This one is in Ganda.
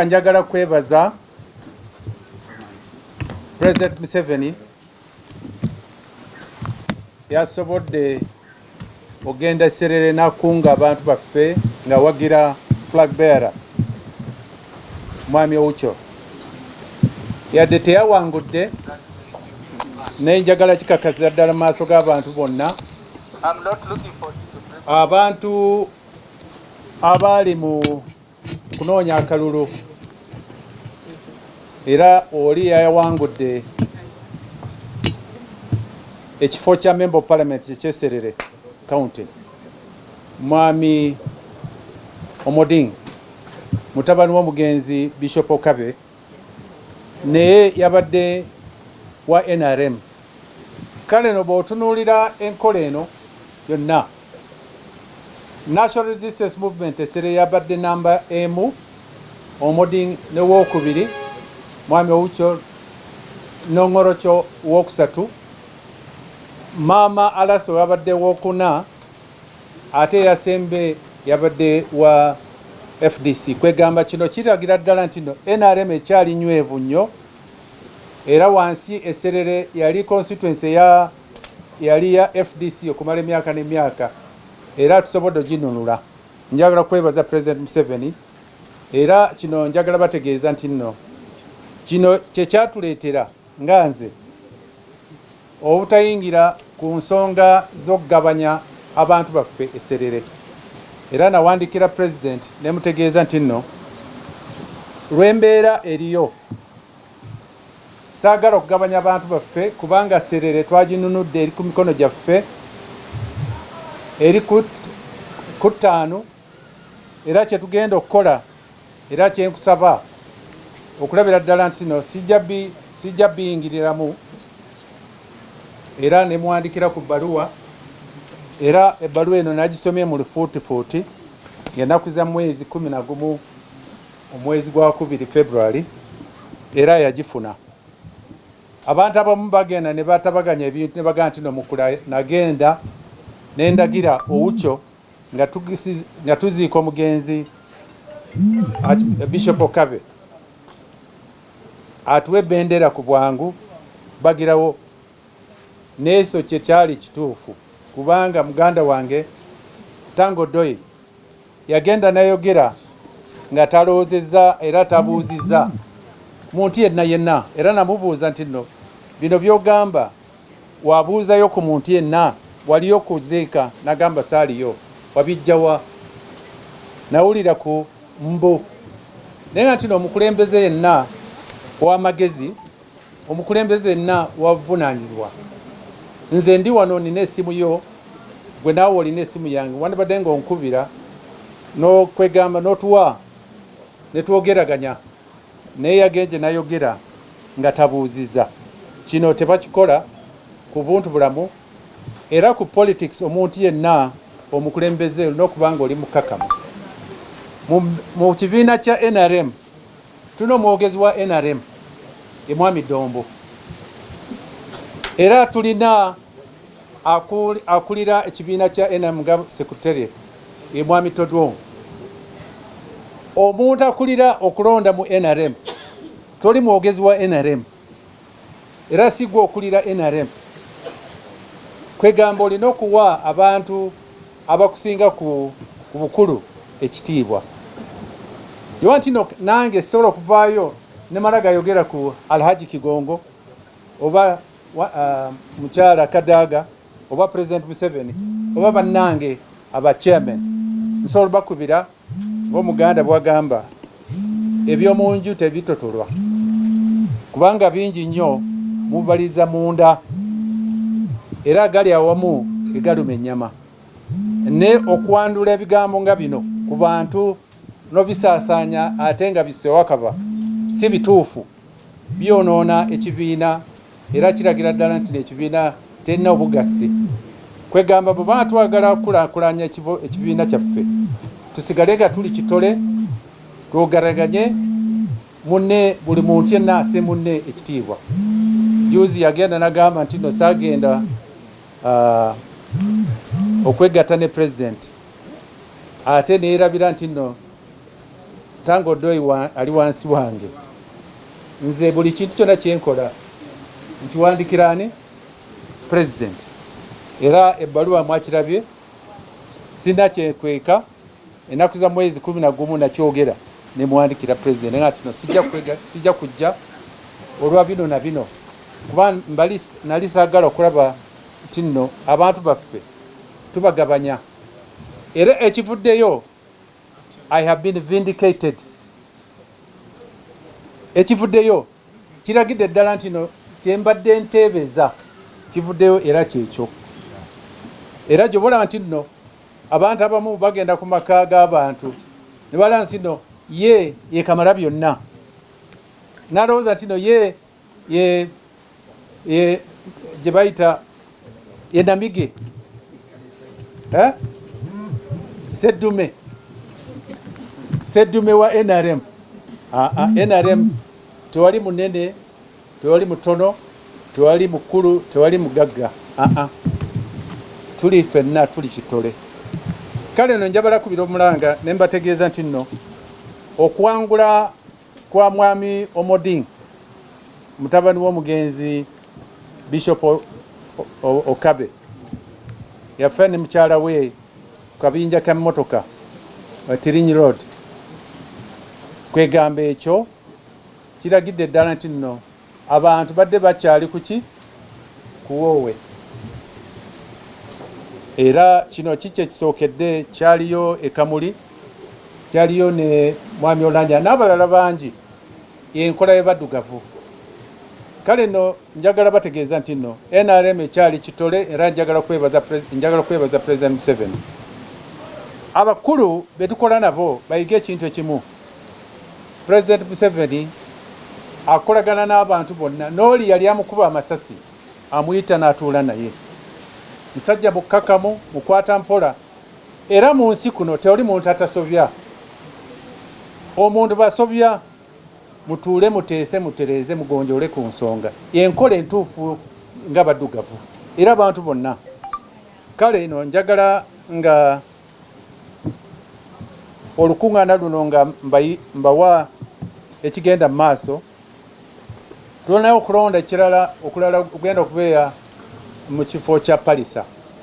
Njagala kwebaza President Museveni yasobodde ogenda Serere nakunga abantu baffe nga wagira flag bearer mwami Oucho yadde teyawangudde naye njagala kikakasiza ddala maaso g'abantu bonna abantu abali mu kunoonya akalulu era oli yawangudde ekifo kya member of parliament ekyeserere county mwami Omoding mutabani w'omugenzi Bishop Okabe naye yabadde wa NRM kale no bw'otunuulira enkola eno yonna National Resistance Movement Serere yabadde namba emu Omoding ne wokubiri mwami Oucho n'ongorokyo wokusatu mama Alaso yabadde wokuna ate yasembe yabadde wa FDC kwegamba kino kiragira ddala nti no NRM ekyali nywevu nnyo era wansi eserere yali constituency yali ya FDC okumala emyaka n'emyaka era tusobodde oginunula. Njagala kwebaza President Museveni era kino njagala bategeeza nti nno kino kyekyatuleetera nga nze obutayingira ku nsonga z'okugabanya abantu baffe eserere era nawandikira President ne mutegeeza nti nno lw'embeera eriyo saagala okugabanya abantu baffe kubanga Serere twaginunudde eri ku mikono gyaffe eri ku ttaano era kyetugenda okukola era kyenkusaba okulabira ddala nti no sijja biyingiriramu era ne muwandikira ku bbaluwa era ebbaluwa eno nagisomye mu lufuutifuuti ng'ennaku za mwezi 11 omwezi gwa 2 February era yagifuna abantu abamu bagenda ne batabaganya ebintu ne bagamba nti no Mukula nagenda nendagira Oucho nga tuziika omugenzi Bishop Okabe atuwe bendera ku bwangu bagirawo neso kyekyali kituufu kubanga muganda wange Tanga Odoi yagenda nayogera nga talowoozezza era tabuuzizza muntu yenna era namubuuza nti nno bino byogamba wabuuzayo ku muntu yenna waliyo kuziika nagamba saaliyo wabijjawa nawulira ku mbu naye nti no omukulembeze yenna ow'amagezi omukulembeze yenna wavunaanyizibwa nze ndi wano nina essimu yo gwe naawe olina essimu yange wandibadde ng'onkubira n'okwegamba n'otuwa ne twogeraganya naye yagenje nayogera nga tabuuzizza kino tebakikola ku buntu bulamu era ku politics omuntu yenna omukulembeze n'okubanga oli mukakamu mu kibiina kya NRM tuna omwogezi wa NRM Emwami Dombo era tulina akulira ekibiina kya NRM nga secretary Emwami Todwo omuntu akulira okulonda mu NRM toli mwogezi wa NRM era sigwa okulira NRM kwegamba olina okuwa abantu abakusinga ku bukulu ekitiibwa yowa ntino nange sobola okuvaayo ne mala gayogera ku Alhaji Kigongo oba mukyala Kadaga oba President Museveni oba bannange aba chairman nsobola bakubira ng'omuganda bwagamba ebyomunju tebitotolwa kubanga bingi nnyo mubaliza munda era gali awamu egaluma ennyama ne okwandula ebigambo nga bino ku bantu n'obisaasaanya ate nga bisewakaba si bituufu byonoona ekibiina era kiragira ddala nti ekibiina terina obugasi kwegamba bwe baba twagala okukulaakulanya ekibiina kyaffe tusigale nga tuli kitole twogeraganye munne buli muntu yenna ase munne ekitiibwa juzi yagenda nagamba nti no saagenda okwegatta ne President ate neerabira nti no Tanga Odoi ali wansi wange. Nze buli kintu kyonna kyenkola nkiwandikira ani president. Era ebbaluwa mwakirabye sina kyekweka ennaku za mwezi 11 nakyogera ne muwandikira president nga tino sijja kujja olwa bino na bino kuba nali saagala okulaba nti nno abantu baffe tubagabanya era ekivuddeyo I have been vindicated. Ekivuddeyo kiragidde ddala nti no kyembadde nteebeza kivuddeyo era kyekyo. Era gyobola nti nno abantu abamu bagenda ku maka g'abantu ne balaba nti no ye kamala byonna. N'alowooza nti no ye gye bayita ye namige seddume wa NRM. NRM tewali munene, tewali mutono, tewali mukulu, tewali mugagga. Tuli ffenna tuli kitole. Kale no njagala kubira omulanga ne mbategeeza nti nno okuwangula kwa mwami Omoding mutabani w'omugenzi Bishop Okabe yafa ne mukyala we ku kabinja ka mmotoka Tirinyi Road. Kwegamba ekyo kiragidde ddala nti nno abantu badde bakyali kuki kuwoowe. Era kino kiki ekisookedde kyaliyo Ekamuli, kyaliyo ne mwami Olanja n'abalala bangi enkola y'ebaddugavu. Kale nno njagala bategeeza nti nno NRM ekyali kitole era njagala kwebaza President Museveni. Abakulu betukola nabo bayige ekintu ekimu. President Museveni akolagana n'abantu bonna n'oli yali amukuba amasasi amuyita n'atuula naye. Musajja mukkakamu mukwata mpola era mu nsi kuno tewali muntu atasobya. Omuntu basobya mutuule muteese mutereeze mugonjole ku nsonga enkola entuufu nga baddugavu era abantu bonna. Kale eno njagala nga olukuŋŋaana luno nga mbawa ekigenda mu maaso. Tulinayo okulonda ekirala okulala okugenda okubeera mu kifo kya Palisa.